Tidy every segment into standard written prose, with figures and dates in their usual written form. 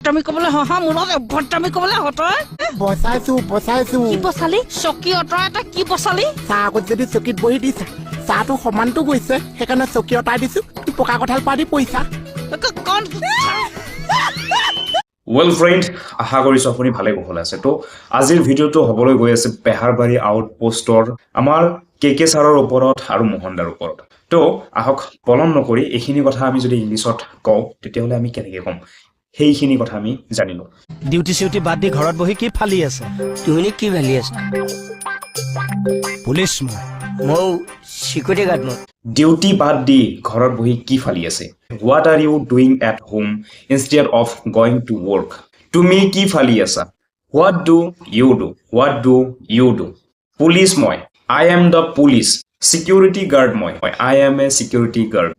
ভট্টামি কবলে হহা মুনত ভট্টামি কবলে হতয় বচাইছো কি বসালি চকী অতৰা এটা কি বসালি চাহ আগত যদি চকীত বহি দিছা চাহটো সমানটো গৈছে সেইকাৰণে চকী অতাই দিছো পকা কঁঠাল পাৰি পইচা কোন Well friend, আশা কৰিছো আপুনি ভালে কুশলে আছে তো আজিৰ ভিডিওটো হবলৈ গৈ আছে বেহাৰবাৰী আউটপোষ্টৰ আমাৰ কেকে ছাৰৰ ওপৰত আৰু মোহনদাৰ ওপৰত তো আহক পলম নকৰি এইখিনি কথা আমি যদি ইংলিছত কওঁ তেতিয়াহলে আমি কেনেকৈ কম সেইখিনি কথা আমি জানিলো ডিউটি সিউটি বাদ দি ঘৰত বহি কি ফালি আছে তুমি কি ভালি আছা পুলিচ মৌ সিকিউৰিটি গাৰ্ড মই ডিউটি বাদ দি ঘৰত বহি কি ফালি আছে What are you doing at home instead of going to work? তুমি কি ফালি আছা What do you do? What do you do? Police মই I am the police. Security guard মই I am a security guard.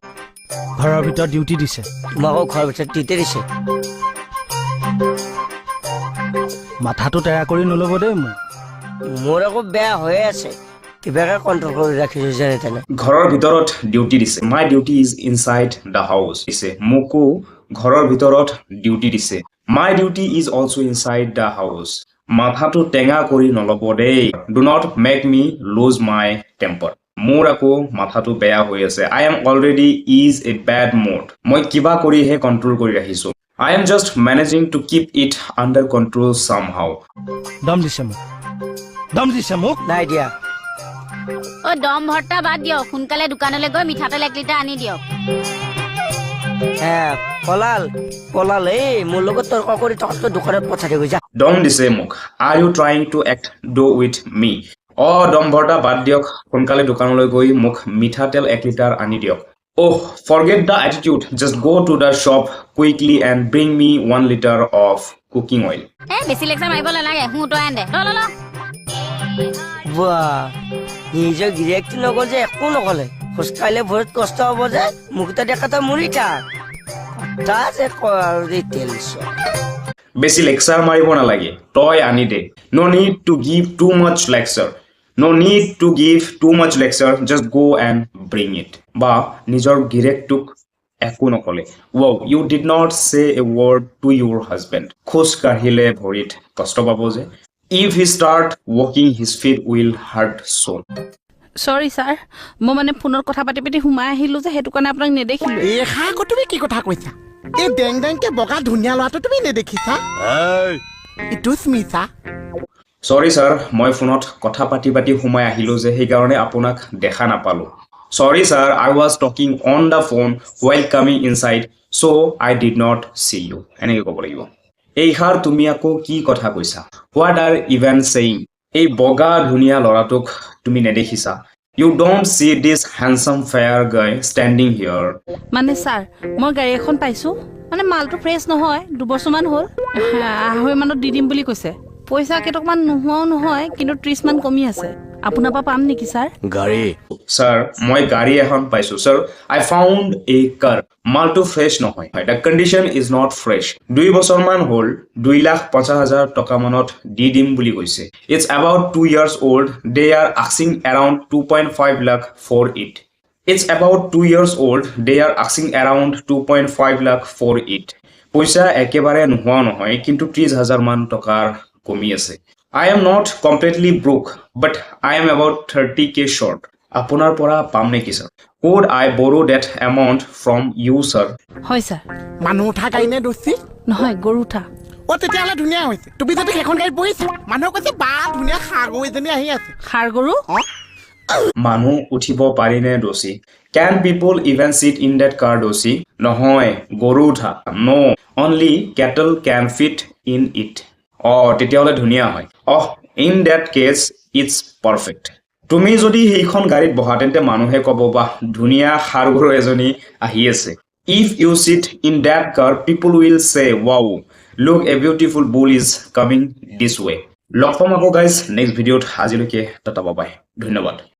ঘৰৰ ভিতৰত duty দিছে তোমাকো ঘৰৰ ভিতৰত ডিউটি দিছে মাথাটো তেৰা কৰি নলব দেই মোৰ আকৌ বেয়া হৈ আছে কিবাকে কন্ট্ৰল কৰি ৰাখিছো যেনে তেনে ঘৰৰ ভিতৰত ডিউটি দিছে My duty is inside the house দিছে মোকো ঘৰৰ ভিতৰত ডিউটি দিছে My duty is also inside the house মাথাটো টেঙা কৰি নলব দেই Do not make me lose my temper মোৰ আকৌ মাথাটো বেয়া হৈ আছে I am already is a bad mood মই কিবা কৰিহে কন্ট্ৰল কৰি ৰাখিছো I am just managing to keep it under control somehow দম দিছে মোক নাই দিয়া ও দম ভর্তা বাদ দিও সোনকালে দোকানলৈ গৈ মিঠাতেল 1 লিটাৰ আনি দিও পলাল এই মোৰ লগত তৰ্ক কৰি তহঁতক দোকানত পঠাই দিব যা দম দিছে মোক Are you trying to act do with me দম ভৰ্তা বাদ দিয়ক সোনকালে দোকানলৈ গৈ মোক মিঠাতেল 1 লিটাৰ আনি দিয়ক forget the attitude just go to the shop quickly and bring me 1 liter of cooking oil বেছি লেকচাৰ মাৰিব নালাগে হুঁটো আন দে ল বাহ নিজৰ গিৰেকটো নগল যে একো নকলে খোজকাইলে বহুত কষ্ট হ'ব যে মুখটা দেখাটা মুৰি থাক কথা যে কয় আৰু ডিটেইলছ বেছি লেকচাৰ মাৰিব নালাগে তই আনি দে no need to give too much lecture no need to give too much lecture just go and bring it বা নিজৰ গিৰেকটোক একো নকলে wow you did not say a word to your husband খোজ কাঢ়িলে ভৰিত কষ্ট পাব যে If he start walking, his feet will hurt soon. Sorry sir, মই মানে ফোনৰ কথা পাতি হুমাই আহিলো যে হেতু কাৰণে আপোনাক নেদেখিলো এই হাকো তুমি কি কথা কৈছা এই ডেংকে বগা ধুনিয়া লৰাটো তুমি নেদেখিছা ইটুস মিছা Sorry sir, মই ফোনত কথা পাতি হুমাই আহিলো যে সেই কাৰণে আপোনাক দেখা নাপালো Sorry sir, I was talking on the phone while coming inside, so I did not see you. এনেকৈ ক'ব লাগিব এই হার তুমি আকৌ কি কথা কৈছা What are even saying এই বগা ধুনিয়া লৰাটোক তুমি নেদেখিছা You don't see this handsome fair guy standing here মানে স্যার মই গাড়ী এখন পাইছো মানে মালটো ফ্ৰেছ নহয় 2 বছৰমান হ'ল আহৈ মানত দি দিম বুলি কৈছে পইচা কেটকমান নোহোৱাও নহয় কিন্তু 30 মান কমি আছে আপোনাৰ পা পাম নেকি স্যার গাড়ী Sir, মই গাড়ী এখন পাইছো Sir, I found a car মালটো ফ্ৰেছ নহয় The condition is not fresh 2 বছৰমান হ'ল 2,50,000 টকা মানত দি দিম বুলি কৈছে It's about 2 years old They are asking around 2.5 lakh for it It's about 2 years old They are asking around 2.5 lakh for it পইচা একেবাৰে নোহোৱা নহয় কিন্তু 30,000 মান টকাৰ কমি আছে I am not completely broke but I am about 30k short আপোনাৰ পৰা পাম নেকি sir Could I borrow that amount from you sir হয় স্যার মানুহ উঠা গাই নে দোষী নহয় গৰু উঠা তেতিয়াহ'লে ধুনীয়া হৈছে তুমি যদি এখন গাড়ীত বহিছা মানুহ কৈছে বা ধুনীয়া সাগৰ এজনী আহি আছে খাৰ গৰু মানুহ উঠিব পাৰি নে দোষী Can people even sit in that car দোষী নহয় গৰু উঠা No only cattle can fit in it তেতিয়াহ'লে ধুনীয়া হয় in that case it's perfect তুমি যদি সেইখন গাড়ীত বহা তেন্তে মানুহে ক'ব বা ধুনীয়া খাৰগৰু এজনী আহি আছে If you sit in that car people will say wow look a beautiful bull is coming this way লগ পাম আকৌ গাইজ নেক্সট ভিডিঅ'ত আজিলৈকে টাটা বাই ধন্যবাদ